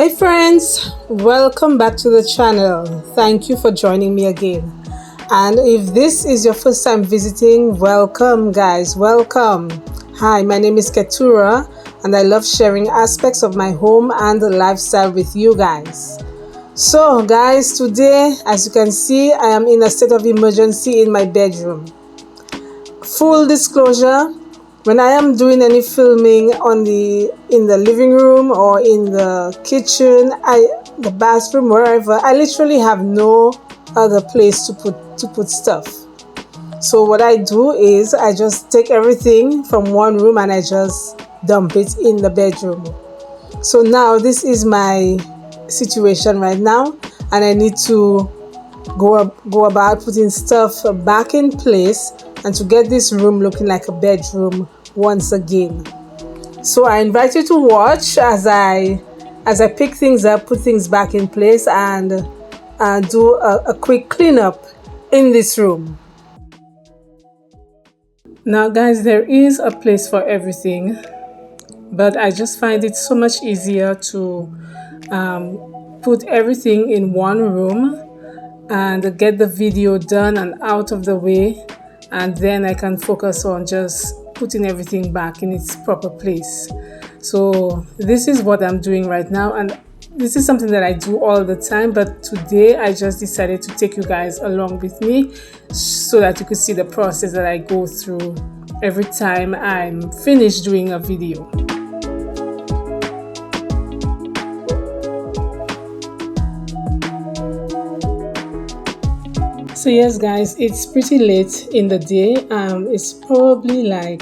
Hey friends, welcome back to the channel. Thank you for joining me again. And if this is your first time visiting, welcome guys, welcome. Hi, my name is Keturah and I love sharing aspects of my home and the lifestyle with you guys. So guys, today as you can see, I am in a state of emergency in my bedroom. Full disclosure, when I am doing any filming in the living room or in the kitchen, the bathroom, wherever, I literally have no other place to put stuff. So what I do is I just take everything from one room and I just dump it in the bedroom. So now this is my situation right now, and I need to go about putting stuff back in place and to get this room looking like a bedroom once again. So I invite you to watch as I pick things up, put things back in place, and do a quick cleanup in this room. Now guys, there is a place for everything, but I just find it so much easier to put everything in one room and get the video done and out of the way, and then I can focus on just putting everything back in its proper place. So this is what I'm doing right now, and this is something that I do all the time, but today I just decided to take you guys along with me so that you could see the process that I go through every time I'm finished doing a video. So yes guys, it's pretty late in the day. It's probably like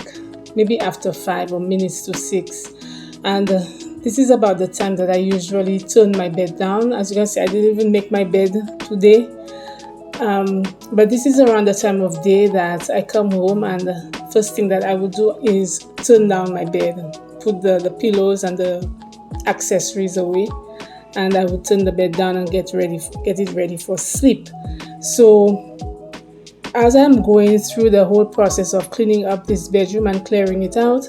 maybe after 5 or minutes to 6, and this is about the time that I usually turn my bed down. As you can see, I didn't even make my bed today, but this is around the time of day that I come home, and the first thing that I would do is turn down my bed, put the pillows and the accessories away, and I would turn the bed down and get it ready for sleep. So as I'm going through the whole process of cleaning up this bedroom and clearing it out,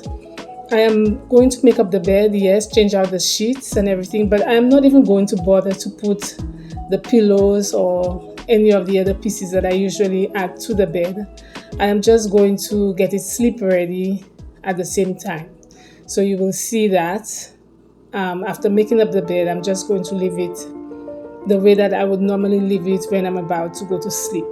I am going to make up the bed, yes, change out the sheets and everything, but I am not even going to bother to put the pillows or any of the other pieces that I usually add to the bed. I am just going to get it sleep ready at the same time. So you will see that after making up the bed, I'm just going to leave it the way that I would normally leave it when I'm about to go to sleep.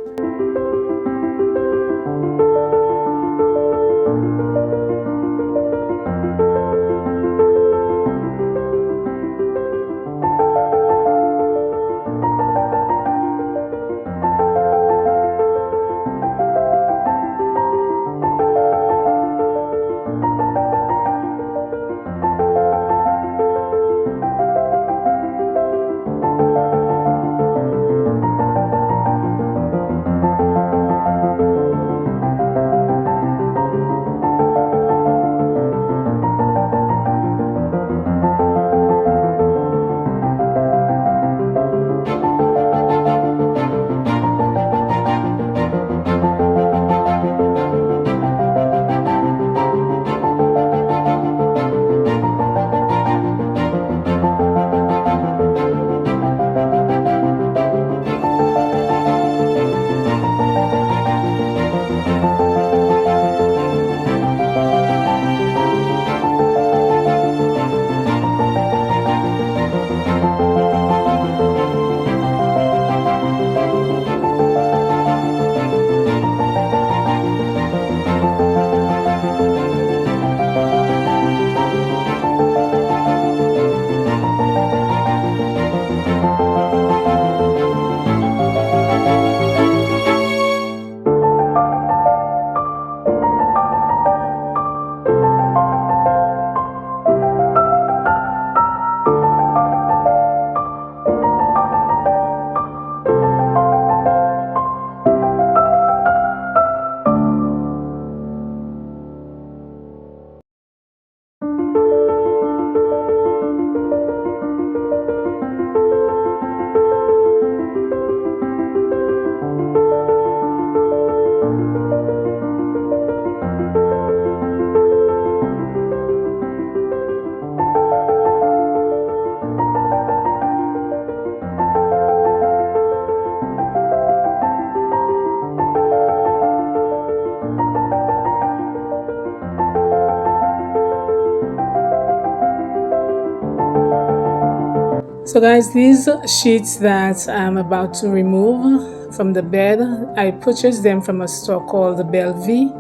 So guys, these sheets that I'm about to remove from the bed, I purchased them from a store called the Bellevue,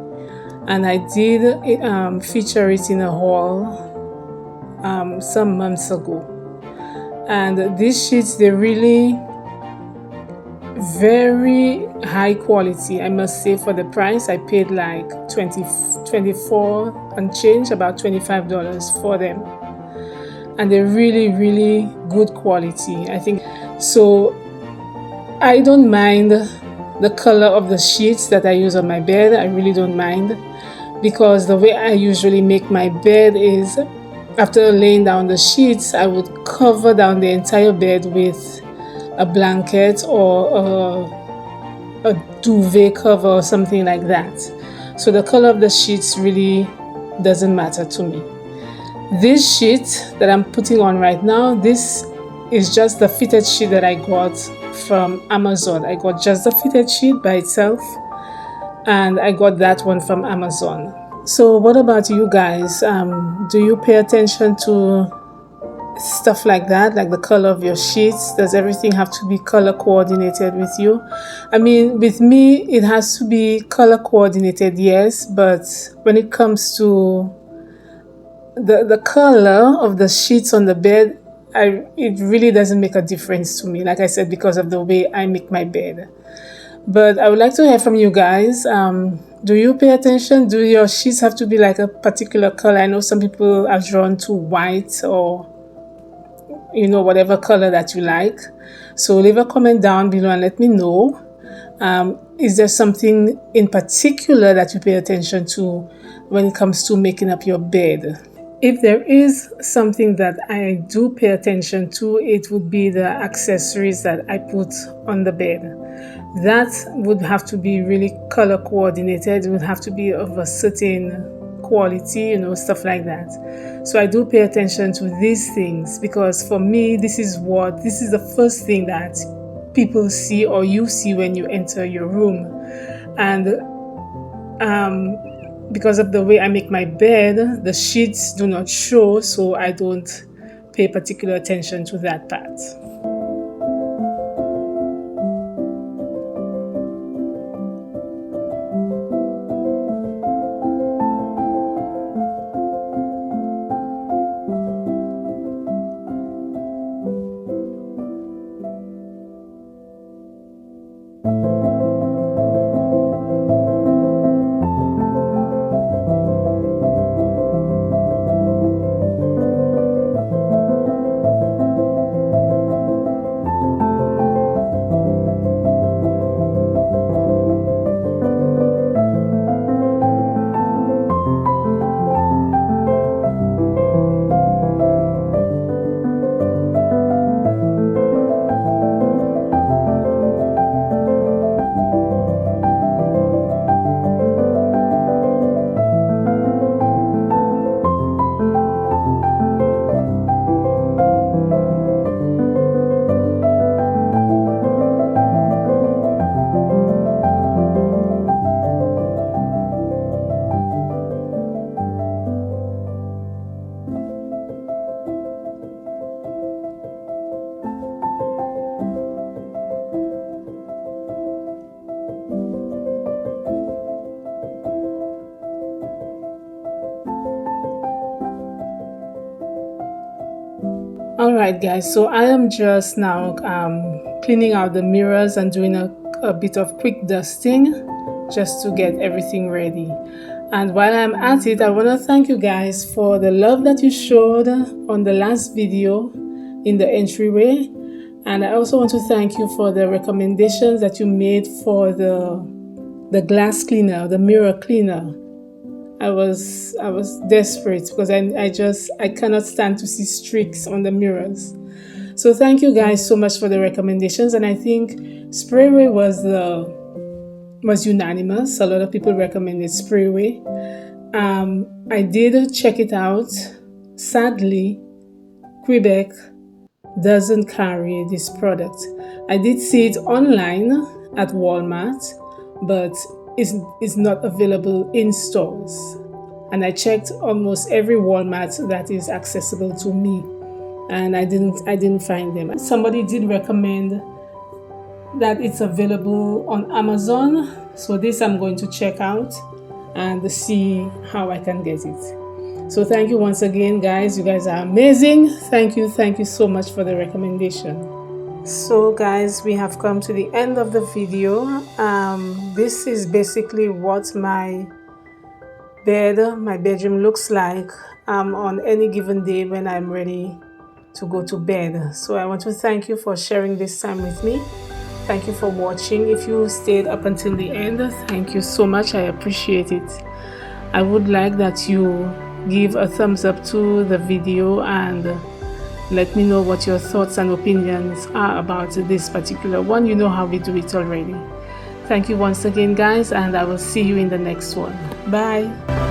and I did feature it in a haul some months ago. And these sheets, they're really very high quality, I must say. For the price, I paid like 24 and change, about $25 for them, and they're really good quality, I think. So I don't mind the color of the sheets that I use on my bed. I really don't mind, because the way I usually make my bed is, after laying down the sheets, I would cover down the entire bed with a blanket or a duvet cover or something like that. So the color of the sheets really doesn't matter to me. This sheet that I'm putting on right now, this is just the fitted sheet that I got from Amazon. I got just the fitted sheet by itself, and I got that one from Amazon. So what about you guys? Do you pay attention to stuff like that, like the color of your sheets? Does everything have to be color coordinated with you? I mean, with me, it has to be color coordinated, yes, but when it comes to the color of the sheets on the bed, it really doesn't make a difference to me, like I said, because of the way I make my bed. But I would like to hear from you guys. Do you pay attention? Do your sheets have to be like a particular color? I know some people are drawn to white, or whatever color that you like. So leave a comment down below and let me know. Is there something in particular that you pay attention to when it comes to making up your bed? If there is something that I do pay attention to, it would be the accessories that I put on the bed. That would have to be really color coordinated. It would have to be of a certain quality, stuff like that. So I do pay attention to these things, because for me, this is the first thing that people see or you see when you enter your room. And because of the way I make my bed, the sheets do not show, so I don't pay particular attention to that part. Alright guys, so I am just now cleaning out the mirrors and doing a bit of quick dusting just to get everything ready. And while I'm at it, I want to thank you guys for the love that you showed on the last video in the entryway. And I also want to thank you for the recommendations that you made for the glass cleaner, the mirror cleaner. I was desperate, because I cannot stand to see streaks on the mirrors. So thank you guys so much for the recommendations, and I think Sprayway was unanimous. A lot of people recommended Sprayway. I did check it out. Sadly, Quebec doesn't carry this product. I did see it online at Walmart, but is not available in stores. And I checked almost every Walmart that is accessible to me, and I didn't find them. Somebody did recommend that it's available on Amazon, so this I'm going to check out and see how I can get it. So thank you once again, guys. You guys are amazing. Thank you so much for the recommendation. So guys, we have come to the end of the video. This is basically what my bedroom looks like on any given day when I'm ready to go to bed. So I want to thank you for sharing this time with me. Thank you for watching. If you stayed up until the end, thank you so much. I appreciate it. I would like that you give a thumbs up to the video and let me know what your thoughts and opinions are about this particular one. You know how we do it already. Thank you once again, guys, and I will see you in the next one. Bye.